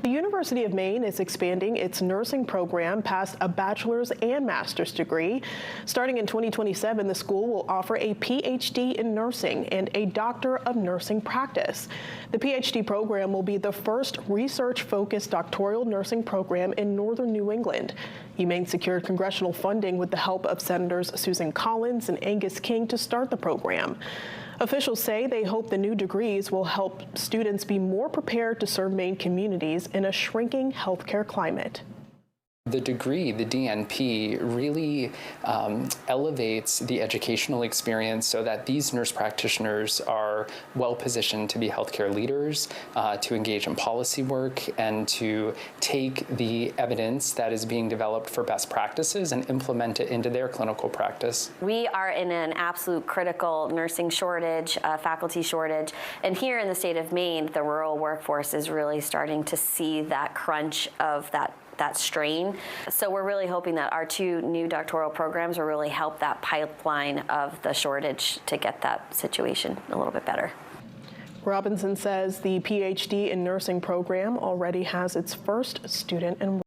The University of Maine is expanding its nursing program past a bachelor's and master's degree. Starting in 2027, the school will offer a PhD in nursing and a Doctor of Nursing Practice. The PhD program will be the first research-focused doctoral nursing program in northern New England. UMaine secured congressional funding with the help of Senators Susan Collins and Angus King to start the program. Officials say they hope the new degrees will help students be more prepared to serve Maine communities in a shrinking healthcare climate. The degree, the DNP, really elevates the educational experience so that these nurse practitioners are well positioned to be healthcare leaders, to engage in policy work, and to take the evidence that is being developed for best practices and implement it into their clinical practice. We are in an absolute critical nursing shortage, faculty shortage, and here in the state of Maine, the rural workforce is really starting to see that crunch of that strain. So we're really hoping that our two new doctoral programs will really help that pipeline of the shortage to get that situation a little bit better. Robinson says the PhD in nursing program already has its first student enrolled.